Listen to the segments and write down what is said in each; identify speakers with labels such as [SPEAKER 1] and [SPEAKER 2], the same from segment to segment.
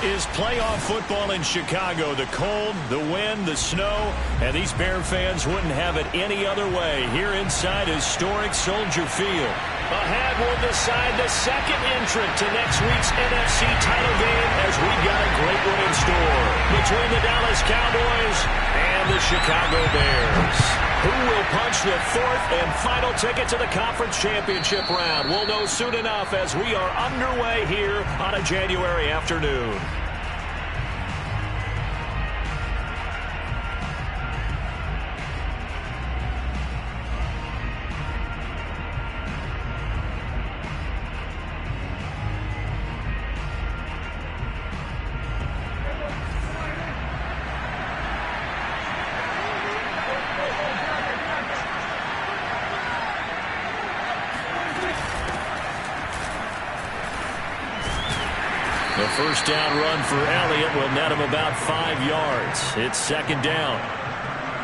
[SPEAKER 1] is playoff football in Chicago. The cold, the wind, the snow, and these Bear fans wouldn't have it any other way here inside historic Soldier Field. Ahead will decide the second entrant to next week's NFC title game as we've got a great one in store between the Dallas Cowboys and the Chicago Bears. Who will punch the fourth and final ticket to the conference championship round? We'll know soon enough as we are underway here on a January afternoon. The first down run for Elliott will net him about 5 yards. It's second down.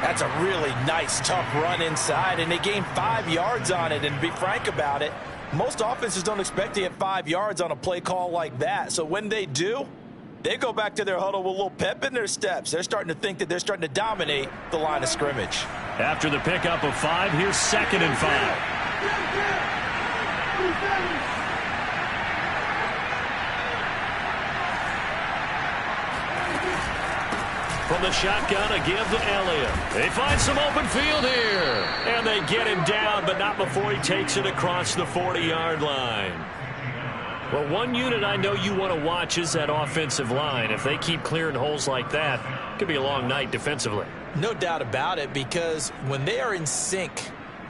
[SPEAKER 2] That's a really nice, tough run inside, and they gained 5 yards on it. And to be frank about it, most offenses don't expect to get 5 yards on a play call like that. So when they do, they go back to their huddle with a little pep in their steps. They're starting to think that they're starting to dominate the line of scrimmage.
[SPEAKER 1] After the pickup of 5, here's second and 5. From the shotgun, a give to Elliott. They find some open field here. And they get him down, but not before he takes it across the 40-yard line. Well, one unit I know you want to watch is that offensive line. If they keep clearing holes like that, it could be a long night defensively.
[SPEAKER 2] No doubt about it, because when they are in sync,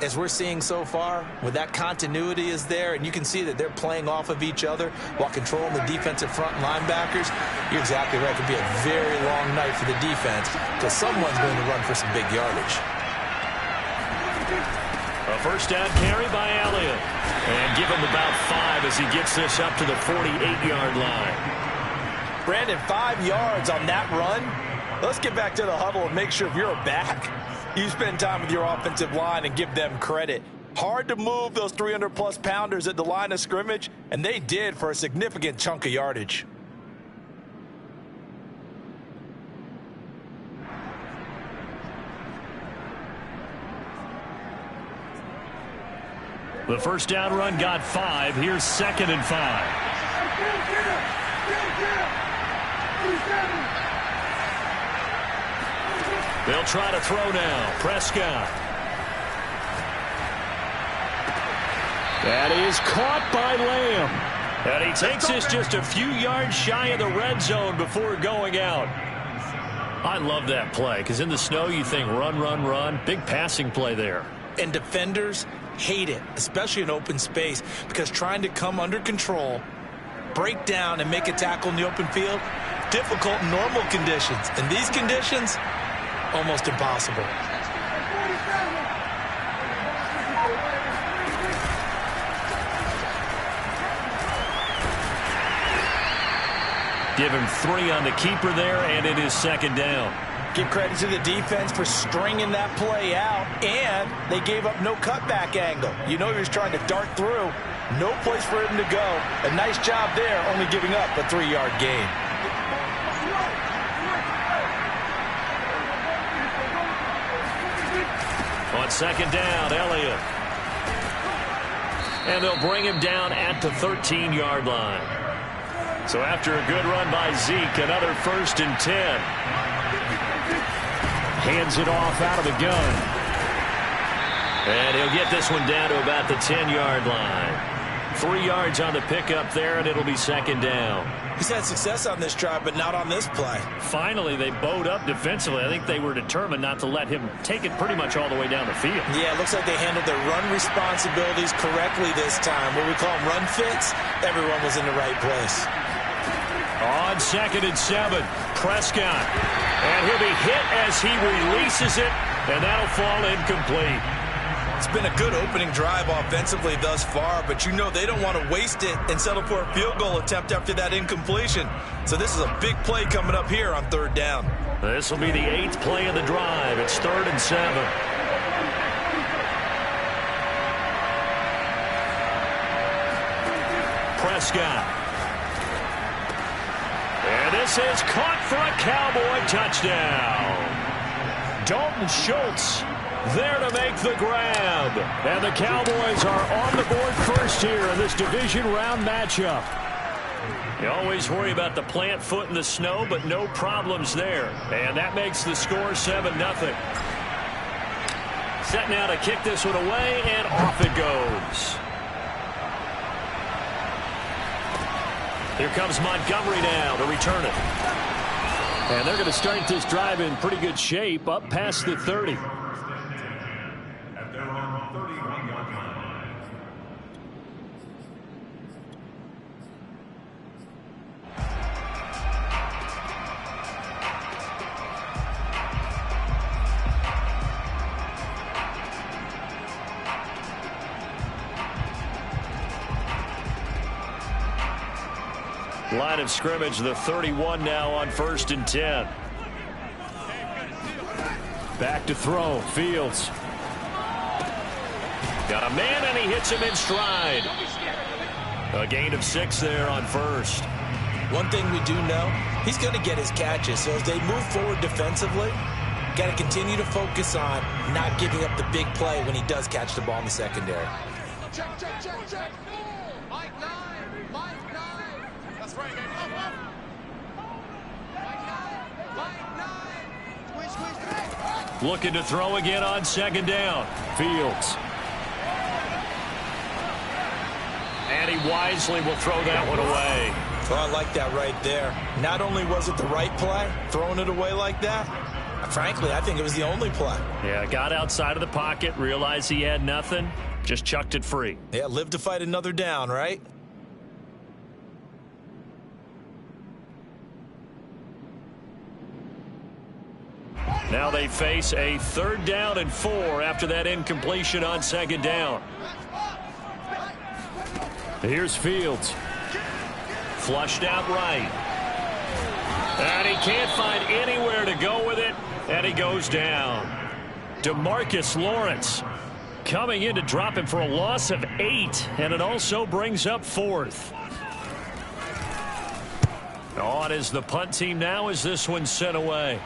[SPEAKER 2] as we're seeing so far, when that continuity is there, and you can see that they're playing off of each other while controlling the defensive front linebackers, you're exactly right. It could be a very long night for the defense because someone's going to run for some big yardage.
[SPEAKER 1] A first down carry by Elliott. And give him about 5 as he gets this up to the 48-yard line.
[SPEAKER 2] Brandon, 5 yards on that run. Let's get back to the huddle and make sure if you're a back, you spend time with your offensive line and give them credit. Hard to move those 300-plus pounders at the line of scrimmage, and they did for a significant chunk of yardage.
[SPEAKER 1] The first down run got 5. Here's second and 5. They'll try to throw now. Prescott. That is caught by Lamb. And he takes this just a few yards shy of the red zone before going out. I love that play because in the snow you think run, run, run. Big passing play there.
[SPEAKER 2] And defenders hate it, especially in open space, because trying to come under control, break down, and make a tackle in the open field, difficult in normal conditions. In these conditions, almost impossible.
[SPEAKER 1] Give him 3 on the keeper there, and it is second down.
[SPEAKER 2] Give credit to the defense for stringing that play out, and they gave up no cutback angle. You know he was trying to dart through. No place for him to go. A nice job there, only giving up a 3-yard gain.
[SPEAKER 1] On second down, Elliott. And they'll bring him down at the 13-yard line. So after a good run by Zeke, another 1st and 10. Hands it off out of the gun. And he'll get this one down to about the 10-yard line. 3 yards on the pickup there, and it'll be second down.
[SPEAKER 2] He's had success on this drive, but not on this play.
[SPEAKER 1] Finally, they bowed up defensively. I think they were determined not to let him take it pretty much all the way down the field.
[SPEAKER 2] Yeah, it looks like they handled their run responsibilities correctly this time. What we call them run fits, everyone was in the right place.
[SPEAKER 1] On second and 7, Prescott. And he'll be hit as he releases it, and that'll fall incomplete.
[SPEAKER 2] It's been a good opening drive offensively thus far, but you know they don't want to waste it and settle for a field goal attempt after that incompletion. So this is a big play coming up here on 3rd down.
[SPEAKER 1] This will be the 8th play of the drive. It's 3rd and 7. Prescott. And This is caught for a Cowboy touchdown. Dalton Schultz there to make the grab. And the Cowboys are on the board first here in this division round matchup. You always worry about the plant foot in the snow, but no problems there. And that makes the score 7-0. Set now to kick this one away, and off it goes. Here comes Montgomery now to return it. And they're going to start this drive in pretty good shape, up past the 30. Line of scrimmage, the 31 now on 1st and 10. Back to throw. Fields. Got a man, and he hits him in stride. A gain of 6 there on 1st.
[SPEAKER 2] One thing we do know, he's going to get his catches. So as they move forward defensively, got to continue to focus on not giving up the big play when he does catch the ball in the secondary.
[SPEAKER 3] Check. Mike 9. That's right, baby. Squeeze.
[SPEAKER 1] Looking to throw again on 2nd down. Fields. And he wisely will throw that one away.
[SPEAKER 2] Well, I like that right there. Not only was it the right play, throwing it away like that, frankly, I think it was the only play.
[SPEAKER 1] Yeah, got outside of the pocket, realized he had nothing, just chucked it free.
[SPEAKER 2] Yeah, live to fight another down, right?
[SPEAKER 1] Now they face a 3rd down and 4 after that incompletion on 2nd down. Here's Fields. Flushed out right. And he can't find anywhere to go with it, and he goes down. DeMarcus Lawrence coming in to drop him for a loss of 8, and it also brings up 4th. On is the punt team now as this one's sent away.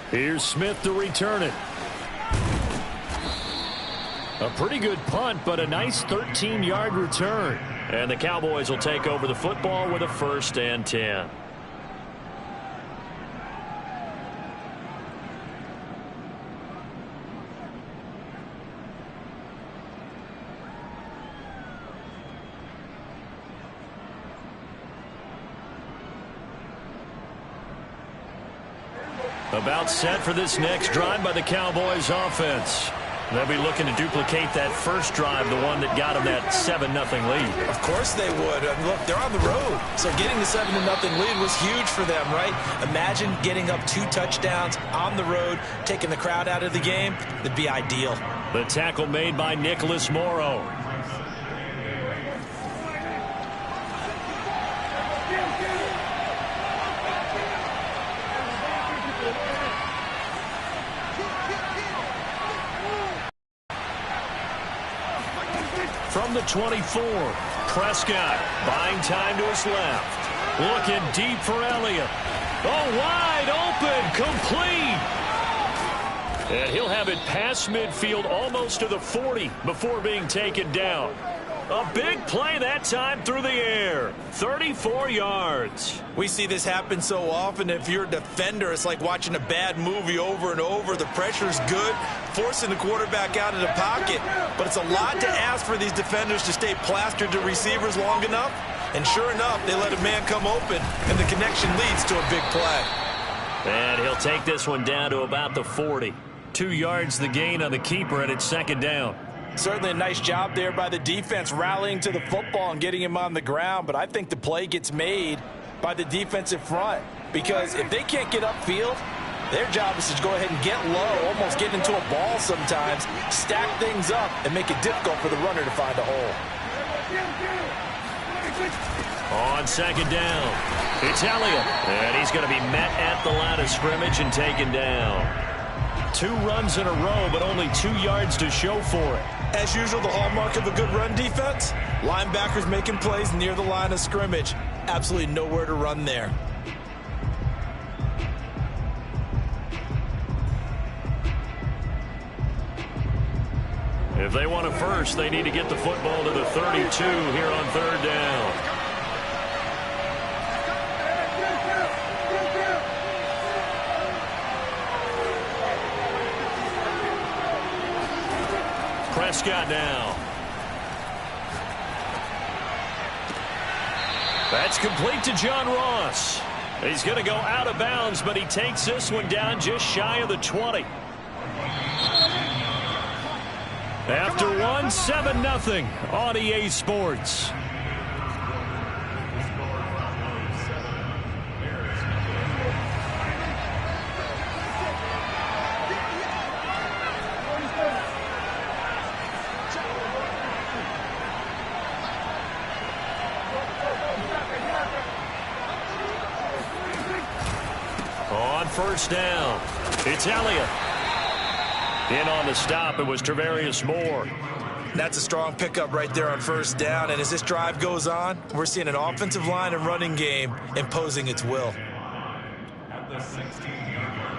[SPEAKER 1] Here's Smith to return it. A pretty good punt, but a nice 13-yard return. And the Cowboys will take over the football with a 1st and 10. About set for this next drive by the Cowboys offense. They'll be looking to duplicate that first drive, the one that got them that 7-0 lead.
[SPEAKER 2] Of course they would. Look, they're on the road. So getting the 7-0 lead was huge for them, right? Imagine getting up 2 touchdowns on the road, taking the crowd out of the game. It'd be ideal.
[SPEAKER 1] The tackle made by Nicholas Morrow. From the 24, Prescott buying time to his left. Looking deep for Elliott. Oh, wide open, complete. And he'll have it past midfield almost to the 40 before being taken down. A big play that time through the air. 34 yards.
[SPEAKER 2] We see this happen so often. If you're a defender, it's like watching a bad movie over and over. The pressure's good, forcing the quarterback out of the pocket. But it's a lot to ask for these defenders to stay plastered to receivers long enough. And sure enough, they let a man come open, and the connection leads to a big play.
[SPEAKER 1] And he'll take this one down to about the 40. 2 yards the gain on the keeper, and it's 2nd down.
[SPEAKER 2] Certainly a nice job there by the defense rallying to the football and getting him on the ground. But I think the play gets made by the defensive front, because if they can't get upfield, their job is to go ahead and get low, almost get into a ball sometimes, stack things up, and make it difficult for the runner to find a hole.
[SPEAKER 1] On 2nd down, it's Elliott, and he's going to be met at the line of scrimmage and taken down. 2 runs in a row, but only 2 yards to show for it.
[SPEAKER 2] As usual, the hallmark of a good run defense, linebackers making plays near the line of scrimmage. Absolutely nowhere to run there.
[SPEAKER 1] If they want a first, they need to get the football to the 32 here on third down. Prescott now. That's complete to John Ross. He's going to go out of bounds, but he takes this one down just shy of the 20. After one, 7-0 on EA Sports. On first down, it's Elliott. In on the stop, it was Travarius Moore.
[SPEAKER 2] That's a strong pickup right there on first down. And as this drive goes on, we're seeing an offensive line and running game imposing its will.
[SPEAKER 4] At the 16-yard line.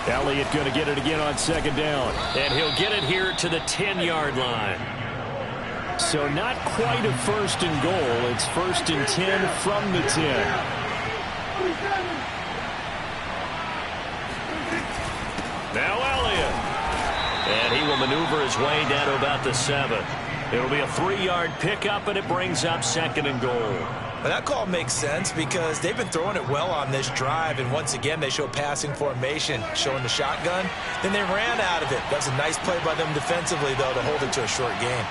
[SPEAKER 1] Elliott going to get it again on second down. And he'll get it here to the 10-yard line. So not quite a first and goal. It's first and 10 from the 10. Now Elliott. And he will maneuver his way down to about the 7. It'll be a 3-yard pickup, and it brings up second and goal.
[SPEAKER 2] But that call makes sense because they've been throwing it well on this drive, and once again they show passing formation, showing the shotgun. Then they ran out of it. That was a nice play by them defensively, though, to hold it to a short gain.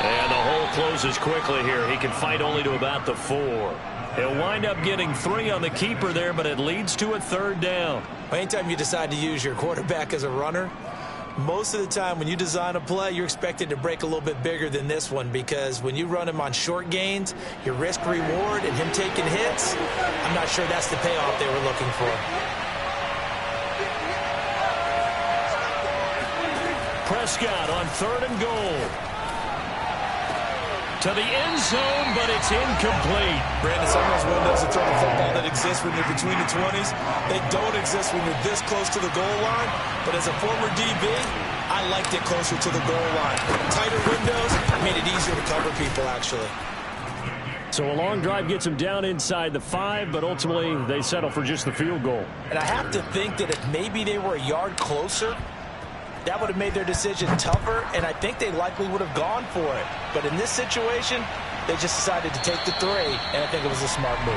[SPEAKER 1] And the hole closes quickly here. He can fight only to about the 4. He'll wind up getting 3 on the keeper there, but it leads to a third down.
[SPEAKER 2] Anytime you decide to use your quarterback as a runner, most of the time when you design a play, you're expected to break a little bit bigger than this one, because when you run him on short gains, your risk-reward and him taking hits, I'm not sure that's the payoff they were looking for.
[SPEAKER 1] Prescott on third and goal. To the end zone, but it's incomplete.
[SPEAKER 2] Brandon, some of those windows to throw the football that exist when you're between the 20s, they don't exist when you're this close to the goal line. But as a former DB, I liked it closer to the goal line. Tighter windows made it easier to cover people, actually.
[SPEAKER 1] So a long drive gets them down inside the 5, but ultimately they settle for just the field goal.
[SPEAKER 2] And I have to think that if maybe they were a yard closer, that would have made their decision tougher, and I think they likely would have gone for it. But in this situation, they just decided to take the 3, and I think it was a smart move.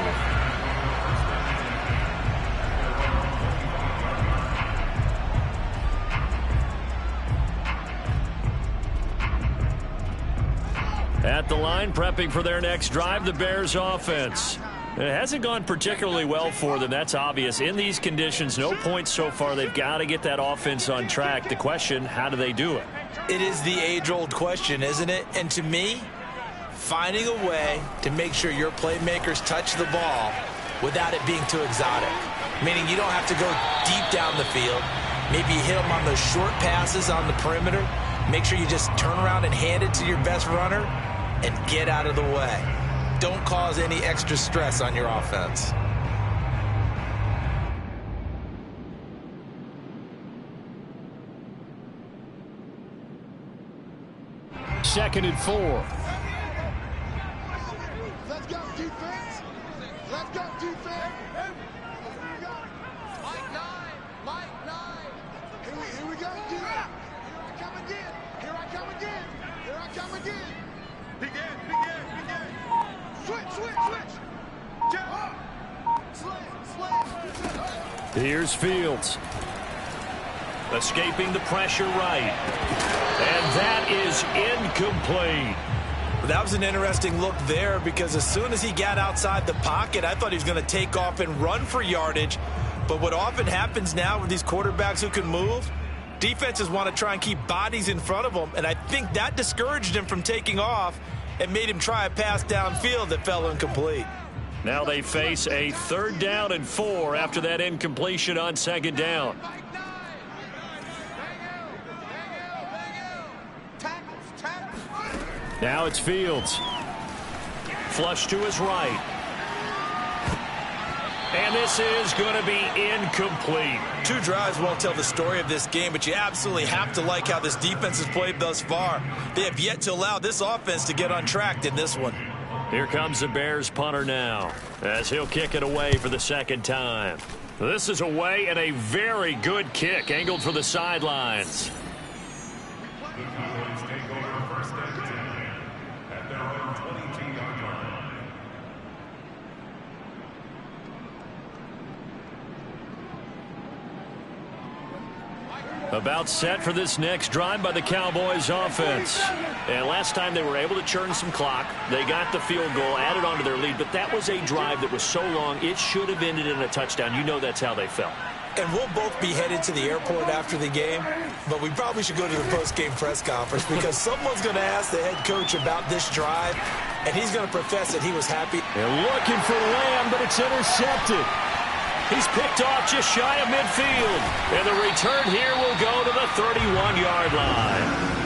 [SPEAKER 1] At the line, prepping for their next drive, the Bears offense. It hasn't gone particularly well for them. That's obvious. In these conditions, no points so far. They've got to get that offense on track. The question, how do they do it?
[SPEAKER 2] It is the age-old question, isn't it? And to me, finding a way to make sure your playmakers touch the ball without it being too exotic. Meaning you don't have to go deep down the field. Maybe you hit them on those short passes on the perimeter. Make sure you just turn around and hand it to your best runner and get out of the way. Don't cause any extra stress on your offense.
[SPEAKER 1] Second and 4.
[SPEAKER 3] Let's go, defense. Let's go, defense. Mike 9. Mike 9. Here we go, defense. Here I come again. Here I come again. Here I come again. Begin. Switch. Slam.
[SPEAKER 1] Here's Fields. Escaping the pressure right. And that is incomplete.
[SPEAKER 2] That was an interesting look there because as soon as he got outside the pocket, I thought he was going to take off and run for yardage. But what often happens now with these quarterbacks who can move, defenses want to try and keep bodies in front of them, and I think that discouraged him from taking off and made him try a pass downfield that fell incomplete.
[SPEAKER 1] Now they face a 3rd down and 4 after that incompletion on 2nd down. Now it's Fields. Flush to his right. And this is going to be incomplete.
[SPEAKER 2] 2 drives won't tell the story of this game, but you absolutely have to like how this defense has played thus far. They have yet to allow this offense to get on track in this one.
[SPEAKER 1] Here comes the Bears punter now, as he'll kick it away for the 2nd time. This is away and a very good kick, angled for the sidelines.
[SPEAKER 4] The Cowboys take over 1st and 10 at their own 22-yard line.
[SPEAKER 1] About set for this next drive by the Cowboys offense. And last time they were able to churn some clock. They got the field goal, added on to their lead, but that was a drive that was so long it should have ended in a touchdown. You know that's how they felt.
[SPEAKER 2] And we'll both be headed to the airport after the game, but we probably should go to the post-game press conference because someone's going to ask the head coach about this drive, and he's going to profess that he was happy.
[SPEAKER 1] They're looking for Lamb, but it's intercepted. He's picked off just shy of midfield. And the return here will go to the 31-yard line.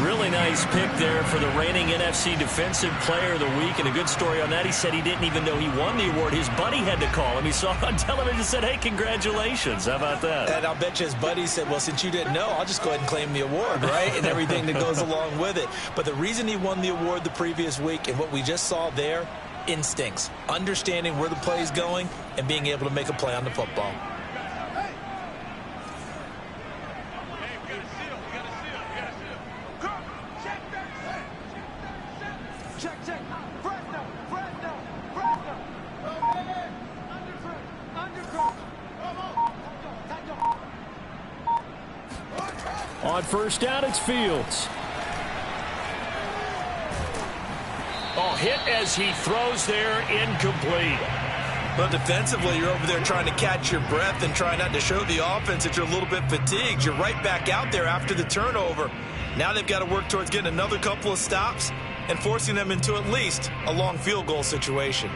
[SPEAKER 1] Really nice pick there for the reigning NFC Defensive Player of the Week. And a good story on that. He said he didn't even know he won the award. His buddy had to call him. He saw it on television and said, hey, congratulations. How about that?
[SPEAKER 2] And I'll bet you his buddy said, well, since you didn't know, I'll just go ahead and claim the award, right? And everything that goes along with it. But the reason he won the award the previous week and what we just saw there, instincts, understanding where the play is going and being able to make a play on the football.
[SPEAKER 1] On 1st down, it's Fields. Oh, hit as he throws there, incomplete.
[SPEAKER 2] Well, defensively, you're over there trying to catch your breath and try not to show the offense that you're a little bit fatigued. You're right back out there after the turnover. Now they've got to work towards getting another couple of stops and forcing them into at least a long field goal situation.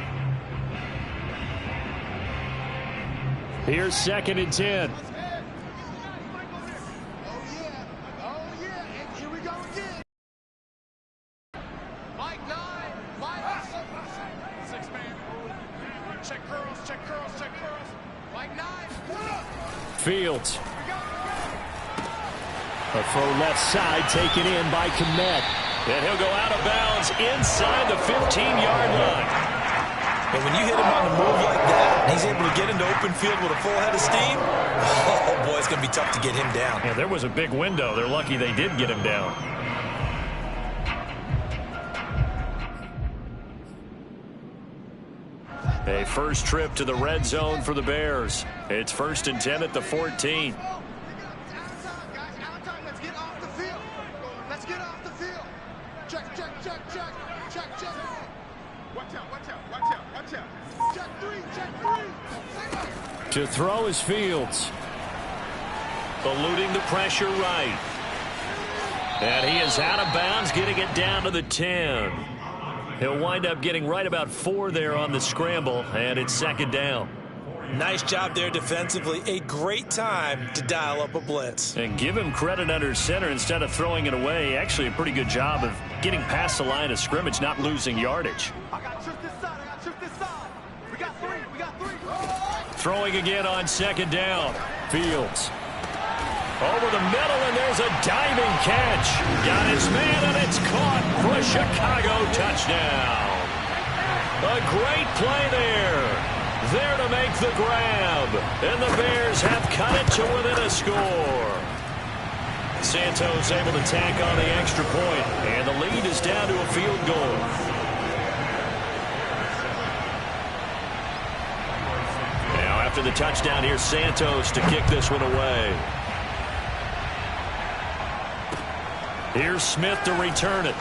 [SPEAKER 1] Here's 2nd and 10. Fields. A throw left side taken in by Kmet. And he'll go out of bounds inside the 15-yard line.
[SPEAKER 2] And when you hit him on the move like that, and he's able to get into open field with a full head of steam, oh boy, it's going to be tough to get him down.
[SPEAKER 1] Yeah, there was a big window. They're lucky they did get him down. A first trip to the red zone for the Bears. It's 1st and 10 at the 14.
[SPEAKER 3] Let's get off the field. Check. Watch out. Check 3.
[SPEAKER 1] To throw is Fields. Eluding the pressure right. And he is out of bounds, getting it down to the 10. He'll wind up getting right about 4 there on the scramble, and it's 2nd down.
[SPEAKER 2] Nice job there defensively. A great time to dial up a blitz.
[SPEAKER 1] And give him credit under center instead of throwing it away. Actually a pretty good job of getting past the line of scrimmage, not losing yardage.
[SPEAKER 3] I got trick this side. We got three.
[SPEAKER 1] Throwing again on 2nd down. Fields. Over the middle, and there's a diving catch. Got his man, and it's caught for a Chicago touchdown. A great play there. There to make the grab. And the Bears have cut it to within a score. Santos able to tack on the extra point, and the lead is down to a field goal. Now after the touchdown, here's Santos to kick this one away. Here's Smith to return it.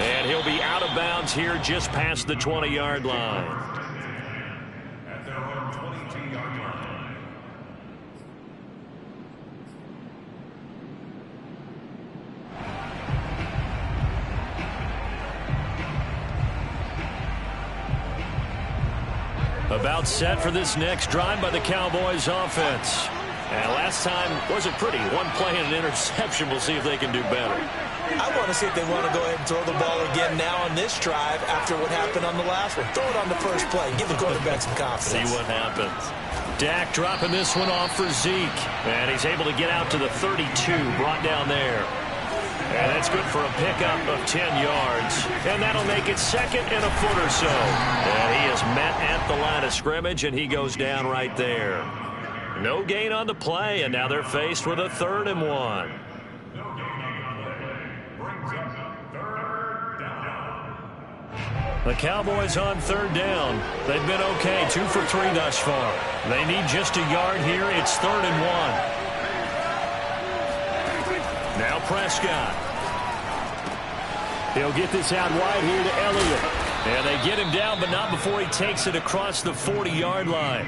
[SPEAKER 1] And he'll be out of bounds here just past the 20-yard line.
[SPEAKER 4] At their own 22-yard line.
[SPEAKER 1] About set for this next drive by the Cowboys offense. And last time wasn't pretty. One play and an interception. We'll see if they can do better.
[SPEAKER 2] I want to see if they want to go ahead and throw the ball again now on this drive after what happened on the last one. Throw it on the first play. Give the quarterback some confidence.
[SPEAKER 1] See what happens. Dak dropping this one off for Zeke. And he's able to get out to the 32, brought down there. And that's good for a pickup of 10 yards. And that'll make it second and a foot or so. And he is met at the line of scrimmage, and he goes down right there. No gain on the play, and now they're faced with a 3rd and 1. The Cowboys on 3rd down. They've been okay, 2 for 3 thus far. They need just a yard here. It's 3rd and 1. Now Prescott. He'll get this out wide here to Elliott. And they get him down, but not before he takes it across the 40-yard line.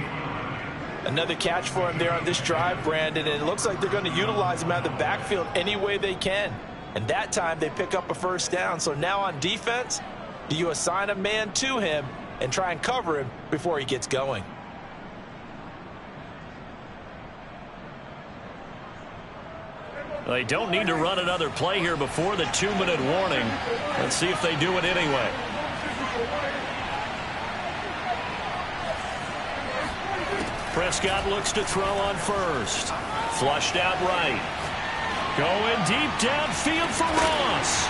[SPEAKER 2] Another catch for him there on this drive, Brandon, and it looks like they're going to utilize him out of the backfield any way they can. And that time they pick up a 1st down. So now on defense, do you assign a man to him and try and cover him before he gets going?
[SPEAKER 1] They don't need to run another play here before the 2-minute warning. Let's see if they do it anyway. Prescott looks to throw on first. Flushed out right. Going deep downfield for Ross.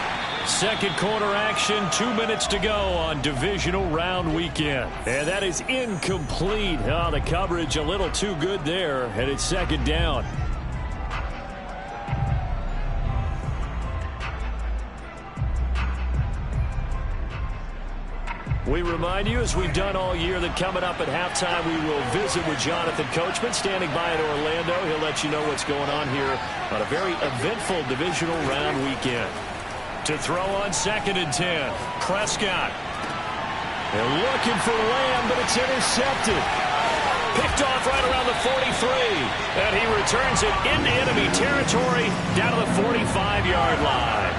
[SPEAKER 1] Second quarter action, 2 minutes to go on divisional round weekend. And that is incomplete. Oh, the coverage a little too good there, and it's 2nd down. We remind you, as we've done all year, that coming up at halftime, we will visit with Jonathan Coachman, standing by in Orlando. He'll let you know what's going on here on a very eventful divisional round weekend. To throw on 2nd and 10, Prescott. They're looking for Lamb, but it's intercepted. Picked off right around the 43. And he returns it into enemy territory down to the 45-yard line.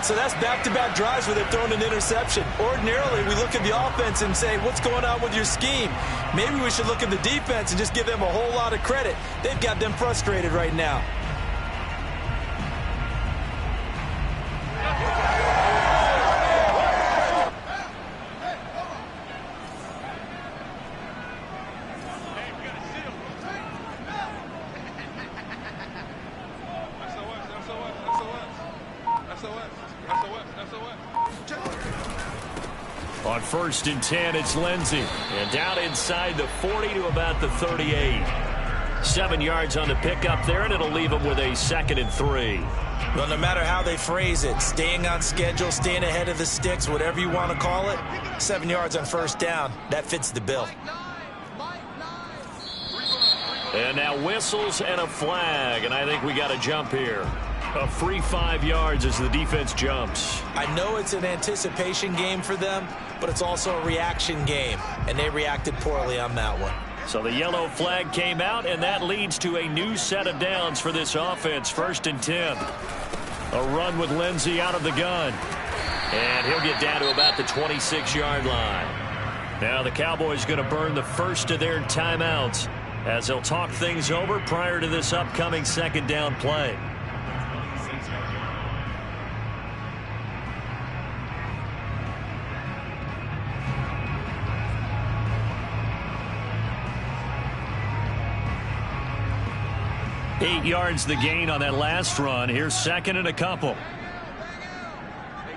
[SPEAKER 2] So that's back-to-back drives where they've thrown an interception. Ordinarily, we look at the offense and say, what's going on with your scheme? Maybe we should look at the defense and just give them a whole lot of credit. They've got them frustrated right now.
[SPEAKER 1] On 1st and 10, it's Lindsey. And down inside the 40 to about the 38. 7 yards on the pickup there, and it'll leave them with a 2nd and 3.
[SPEAKER 2] Well, no matter how they phrase it, staying on schedule, staying ahead of the sticks, whatever you want to call it, 7 yards on 1st down, that fits the bill.
[SPEAKER 1] And now whistles and a flag, and I think we got a jump here. A free 5 yards as the defense jumps.
[SPEAKER 2] I know it's an anticipation game for them, but it's also a reaction game, and they reacted poorly on that one.
[SPEAKER 1] So the yellow flag came out, and that leads to a new set of downs for this offense. 1st and 10. A run with Lindsey out of the gun. And he'll get down to about the 26-yard line. Now the Cowboys going to burn the first of their timeouts as they'll talk things over prior to this upcoming 2nd down play. Eight yards the gain on that last run. Here's 2nd and a couple.
[SPEAKER 3] Hey,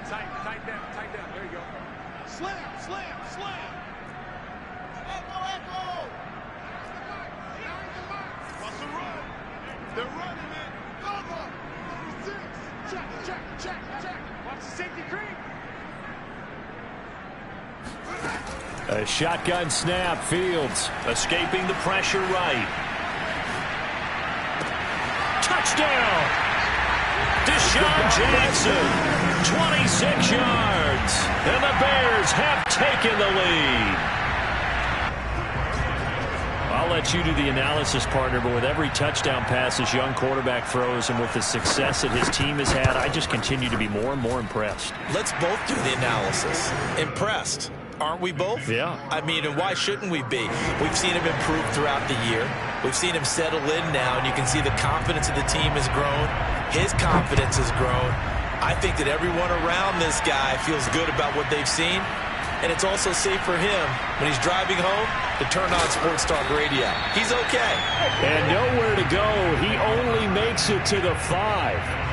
[SPEAKER 3] tight down. There you go. Slam. Echo. What's the run? They're running it. Over. 6. Check. Watch the safety creep.
[SPEAKER 1] A shotgun snap. Fields escaping the pressure right. Touchdown! Deshaun Jackson, 26 yards. And the Bears have taken the lead. I'll let you do the analysis, partner, but with every touchdown pass this young quarterback throws and with the success that his team has had, I just continue to be more and more impressed.
[SPEAKER 2] Let's both do the analysis. Impressed. Aren't we both?
[SPEAKER 1] Yeah.
[SPEAKER 2] I mean, and why shouldn't we be? We've seen him improve throughout the year. We've seen him settle in now, and you can see the confidence of the team has grown. His confidence has grown. I think that everyone around this guy feels good about what they've seen. And it's also safe for him when he's driving home to turn on Sports Talk Radio. He's okay.
[SPEAKER 1] And nowhere to go. He only makes it to the 5.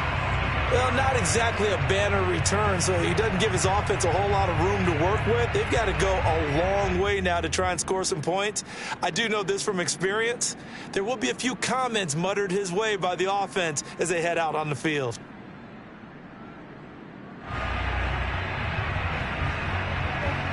[SPEAKER 2] Well, not exactly a banner return, so he doesn't give his offense a whole lot of room to work with. They've got to go a long way now to try and score some points. I do know this from experience. There will be a few comments muttered his way by the offense as they head out on the field.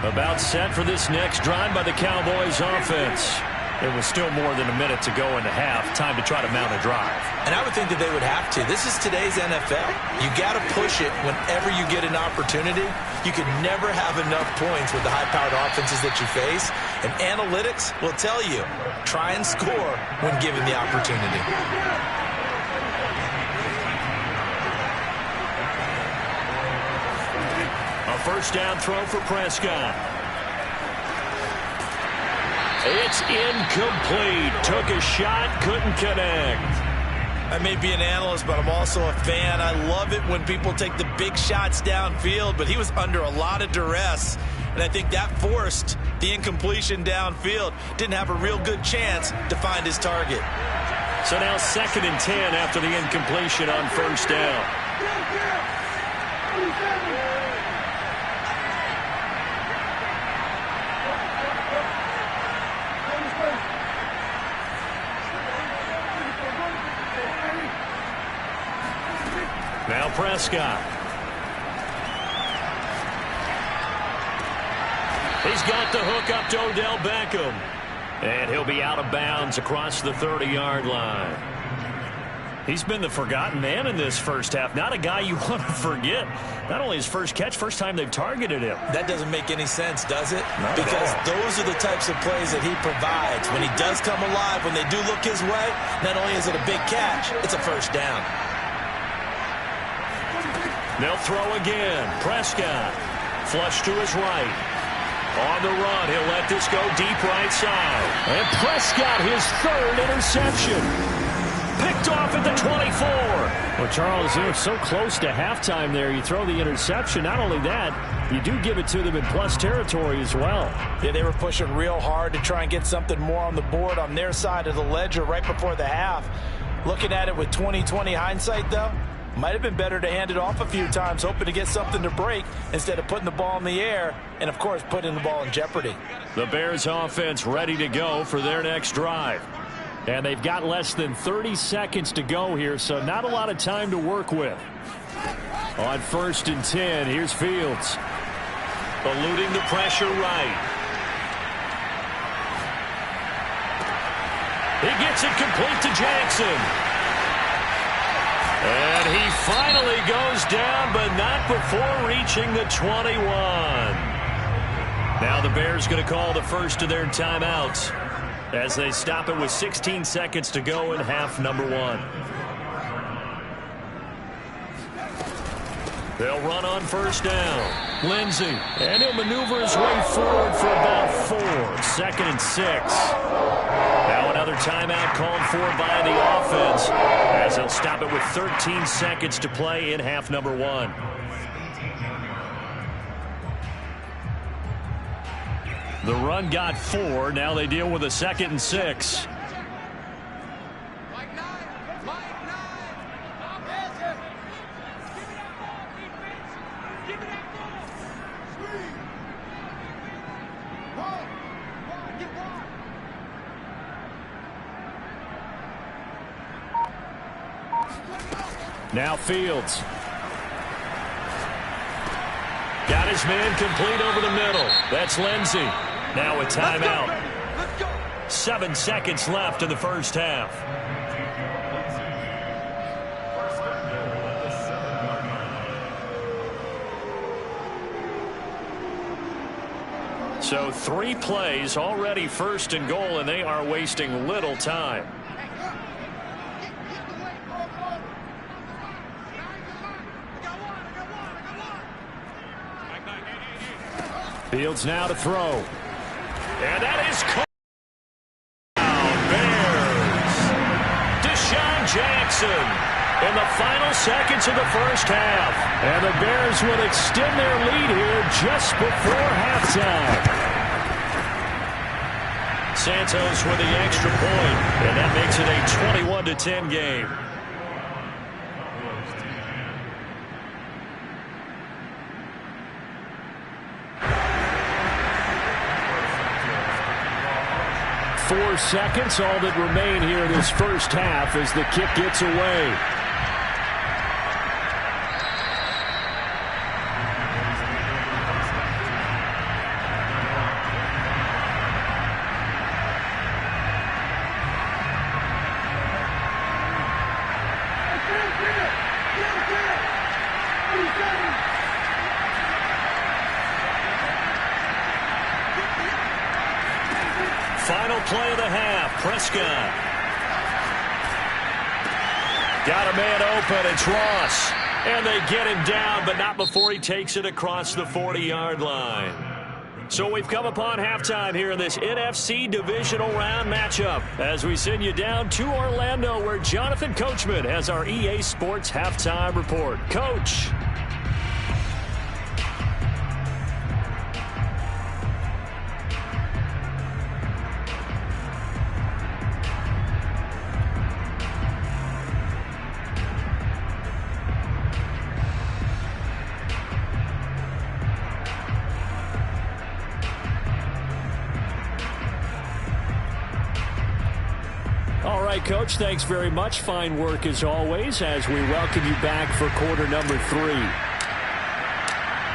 [SPEAKER 1] About set for this next drive by the Cowboys offense. It was still more than a minute to go in the half. Time to try to mount a drive.
[SPEAKER 2] And I would think that they would have to. This is today's NFL. You got to push it whenever you get an opportunity. You can never have enough points with the high-powered offenses that you face. And analytics will tell you, try and score when given the opportunity.
[SPEAKER 1] A first down throw for Prescott. It's incomplete. Took a shot, couldn't connect.
[SPEAKER 2] I may be an analyst, but I'm also a fan. I love it when people take the big shots downfield, but he was under a lot of duress, and I think that forced the incompletion downfield. Didn't have a real good chance to find his target.
[SPEAKER 1] So now 2nd and 10 after the incompletion on first down. Now Prescott. He's got the hook up to Odell Beckham. And he'll be out of bounds across the 30-yard line. He's been the forgotten man in this first half. Not a guy you want to forget. Not only his first catch, first time they've targeted him.
[SPEAKER 2] That doesn't make any sense, does it?
[SPEAKER 1] Not
[SPEAKER 2] because
[SPEAKER 1] at all.
[SPEAKER 2] Those are the types of plays that he provides. When he does come alive, when they do look his way, not only is it a big catch, it's a first down.
[SPEAKER 1] They'll throw again. Prescott. Flush to his right. On the run, he'll let this go deep right side. And Prescott, his 3rd interception. Picked off at the 24. Well, Charles, they're so close to halftime there. You throw the interception. Not only that, you do give it to them in plus territory as well.
[SPEAKER 2] Yeah, they were pushing real hard to try and get something more on the board on their side of the ledger right before the half. Looking at it with 20/20 hindsight, though, might have been better to hand it off a few times, hoping to get something to break instead of putting the ball in the air and, of course, putting the ball in jeopardy.
[SPEAKER 1] The Bears offense ready to go for their next drive. And they've got less than 30 seconds to go here, so not a lot of time to work with. On 1st and 10, here's Fields. Eluding the pressure right. He gets it complete to Jackson. And he finally goes down, but not before reaching the 21. Now the Bears going to call the first of their timeouts as they stop it with 16 seconds to go in half number 1. They'll run on first down. Lindsey, and he'll maneuver his way forward for about 4. 2nd and 6. Now another timeout called for by the offense as they'll stop it with 13 seconds to play in half number 1. The run got 4. Now they deal with a 2nd and 6. Now Fields. Got his man complete over the middle. That's Lindsey. Now a timeout. 7 seconds left in the first half. So 3 plays already 1st and goal, and they are wasting little time. Fields now to throw. And that is caught. Bears. Deshaun Jackson in the final seconds of the first half. And the Bears will extend their lead here just before halftime. Santos with the extra point, and that makes it a 21-10 game. Four seconds, all that remain here in this first half as the kick gets away. Final play of the half. Prescott. Got a man open. It's Ross. And they get him down, but not before he takes it across the 40-yard line. So we've come upon halftime here in this NFC divisional round matchup as we send you down to Orlando where Jonathan Coachman has our EA Sports halftime report. Coach. All right, Coach, thanks very much. Fine work as always as we welcome you back for quarter number 3.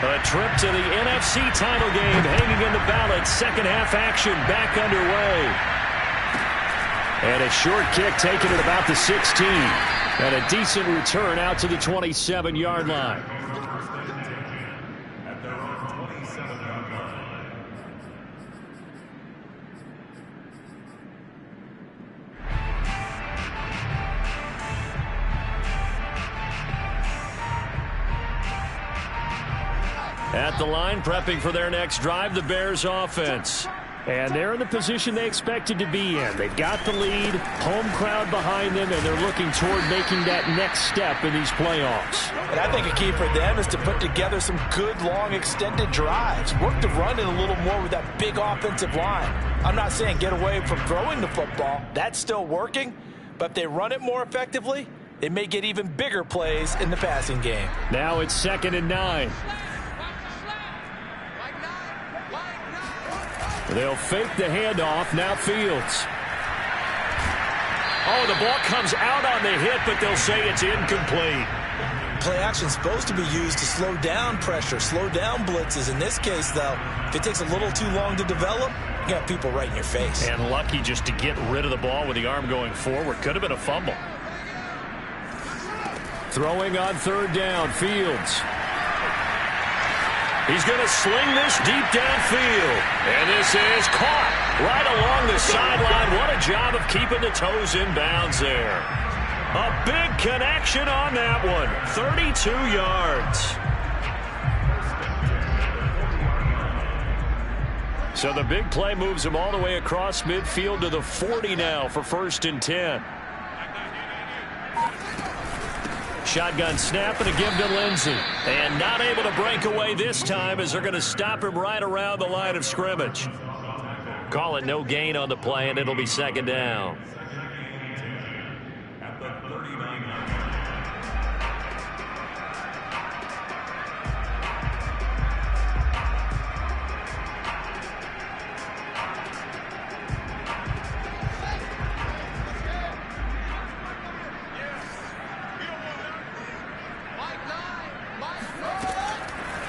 [SPEAKER 1] A trip to the NFC title game hanging in the balance. Second half action back underway. And a short kick taken at about the 16. And a decent return out to the 27-yard line.
[SPEAKER 4] At their own 27-yard line.
[SPEAKER 1] At the line, prepping for their next drive, the Bears offense. And they're in the position they expected to be in. They've got the lead, home crowd behind them, and they're looking toward making that next step in these playoffs.
[SPEAKER 2] And I think a key for them is to put together some good, long, extended drives. Work the run in a little more with that big offensive line. I'm not saying get away from throwing the football. That's still working. But if they run it more effectively, they may get even bigger plays in the passing game.
[SPEAKER 1] Now it's 2nd and 9. They'll fake the handoff. Now Fields. Oh, the ball comes out on the hit, but they'll say it's incomplete.
[SPEAKER 2] Play action is supposed to be used to slow down pressure, slow down blitzes. In this case, though, if it takes a little too long to develop, you got people right in your face.
[SPEAKER 1] And lucky just to get rid of the ball with the arm going forward. Could have been a fumble. Throwing on 3rd down, Fields. He's going to sling this deep downfield. And this is caught right along the sideline. What a job of keeping the toes in bounds there. A big connection on that one. 32 yards. So the big play moves him all the way across midfield to the 40 now for 1st and 10. Shotgun snap and a give to Lindsey. And not able to break away this time as they're going to stop him right around the line of scrimmage. Call it no gain on the play, and it'll be 2nd down.
[SPEAKER 4] At the 39-yard line.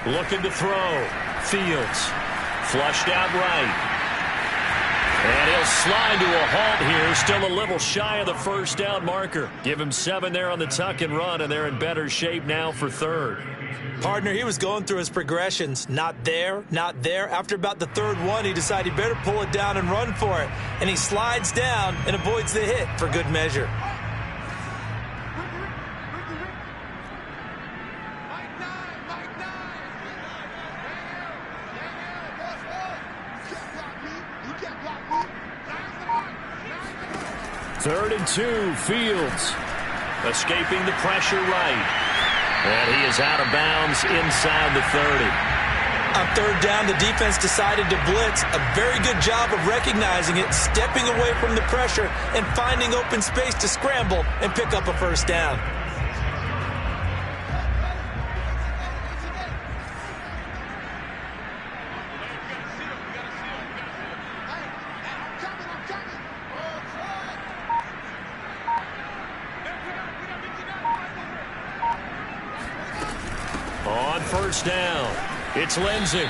[SPEAKER 1] Looking to throw. Fields. Flushed out right. And he'll slide to a halt here. Still a little shy of the first down marker. Give him 7 there on the tuck and run, and they're in better shape now for third.
[SPEAKER 2] Partner, he was going through his progressions. Not there, not there. After about the third one, he decided he better pull it down and run for it. And he slides down and avoids the hit for good measure.
[SPEAKER 1] Third and 2, Fields. Escaping the pressure right. And he is out of bounds inside the 30.
[SPEAKER 2] On third down, the defense decided to blitz. A very good job of recognizing it, stepping away from the pressure, and finding open space to scramble and pick up a first down.
[SPEAKER 1] On first down, it's Lindsey.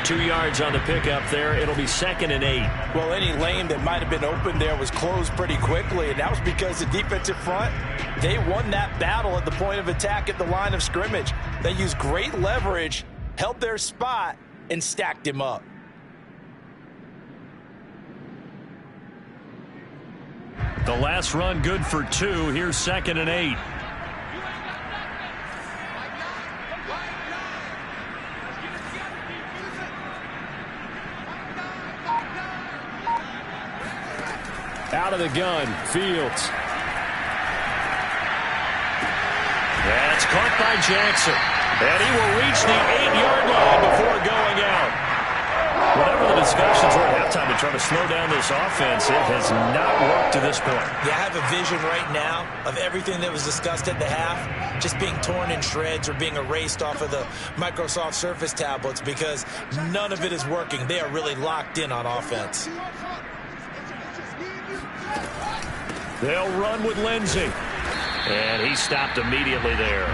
[SPEAKER 1] 2 yards on the pickup there. It'll be 2nd and 8.
[SPEAKER 2] Well, any lane that might have been open there was closed pretty quickly, and that was because the defensive front, they won that battle at the point of attack at the line of scrimmage. They used great leverage, held their spot, and stacked him up.
[SPEAKER 1] The last run good for 2. Here's 2nd and 8. Out of the gun, Fields. That's caught by Jackson. And he will reach the 8-yard line before going out. Whatever the discussions were at halftime to try to slow down this offense, it has not worked to this point.
[SPEAKER 2] Yeah, I have a vision right now of everything that was discussed at the half just being torn in shreds or being erased off of the Microsoft Surface tablets because none of it is working. They are really locked in on offense.
[SPEAKER 1] They'll run with Lindsey. And he stopped immediately there.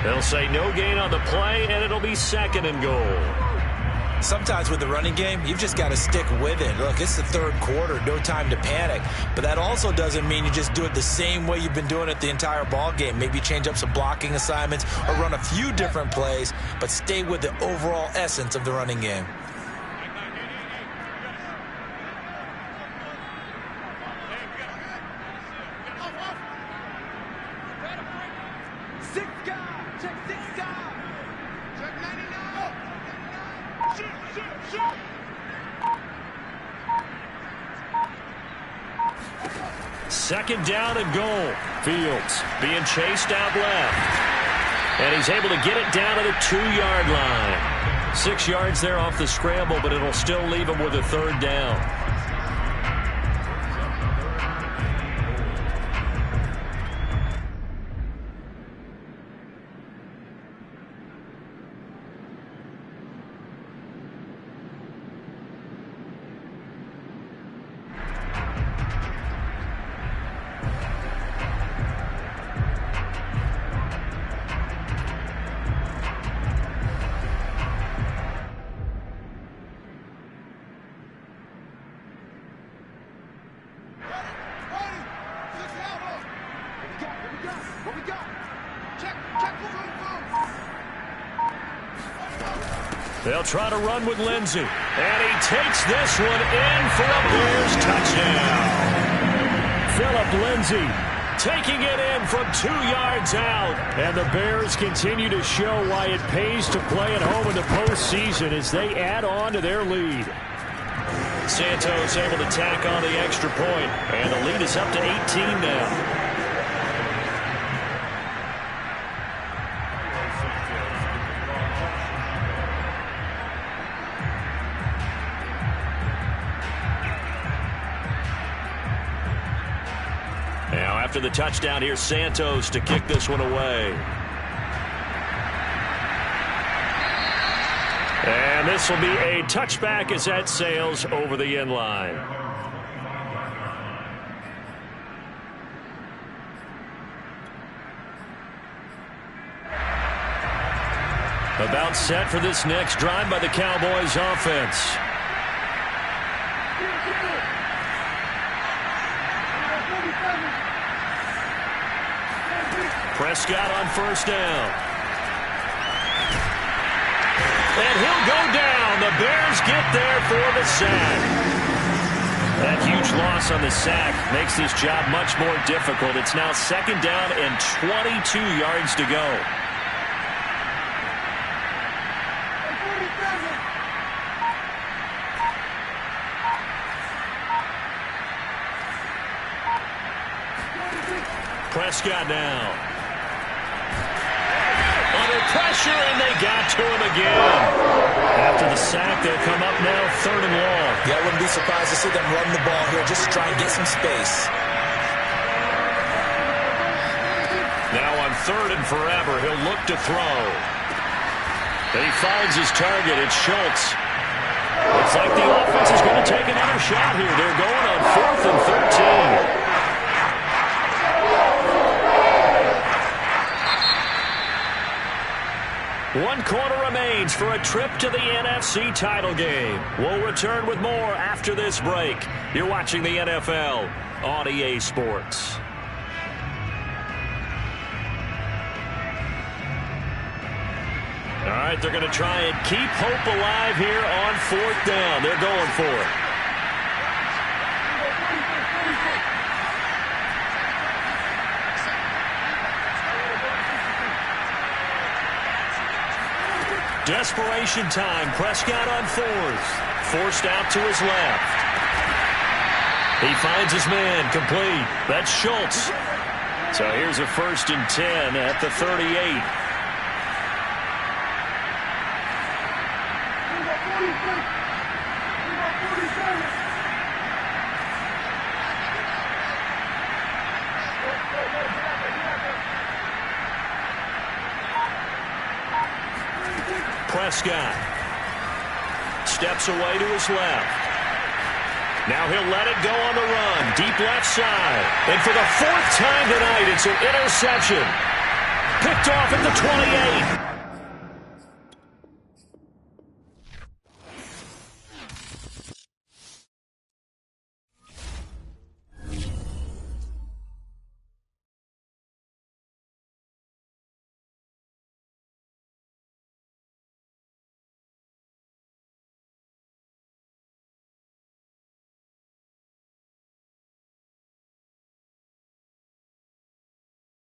[SPEAKER 1] They'll say no gain on the play, and it'll be 2nd and goal.
[SPEAKER 2] Sometimes with the running game, you've just got to stick with it. Look, it's the third quarter, no time to panic. But that also doesn't mean you just do it the same way you've been doing it the entire ball game. Maybe change up some blocking assignments or run a few different plays, but stay with the overall essence of the running game.
[SPEAKER 1] Second down and goal. Fields being chased out left. And he's able to get it down to the 2-yard line. 6 yards there off the scramble, but it'll still leave him with a third down. They'll try to run with Lindsey. And he takes this one in for a Bears touchdown. Phillip Lindsey taking it in from 2 yards out. And the Bears continue to show why it pays to play at home in the postseason as they add on to their lead. Santos able to tack on the extra point. And the lead is up to 18 now. Now after the touchdown, here's Santos to kick this one away. And this will be a touchback as that sails over the end line. About set for this next drive by the Cowboys offense. Prescott on first down. And he'll go down. The Bears get there for the sack. That huge loss on the sack makes this job much more difficult. It's now second down and 22 yards to go. Prescott now. Under pressure, and they got to him again. After the sack, they'll come up now third and long.
[SPEAKER 2] Yeah, I wouldn't be surprised to see them run the ball here just to try and get some space.
[SPEAKER 1] Now on third and forever, he'll look to throw. And he finds his target. It's Schultz. Looks like the offense is going to take another shot here. They're going on 4th and 13. One quarter remains for a trip to the NFC title game. We'll return with more after this break. You're watching the NFL on EA Sports. All right, they're going to try and keep hope alive here on 4th down. They're going for it. Desperation time. Prescott on 4th. Forced out to his left. He finds his man complete. That's Schultz. So here's a 1st and 10 at the 38. Prescott steps away to his left. Now he'll let it go on the run. Deep left side. And for the 4th time tonight, it's an interception. Picked off at the 28.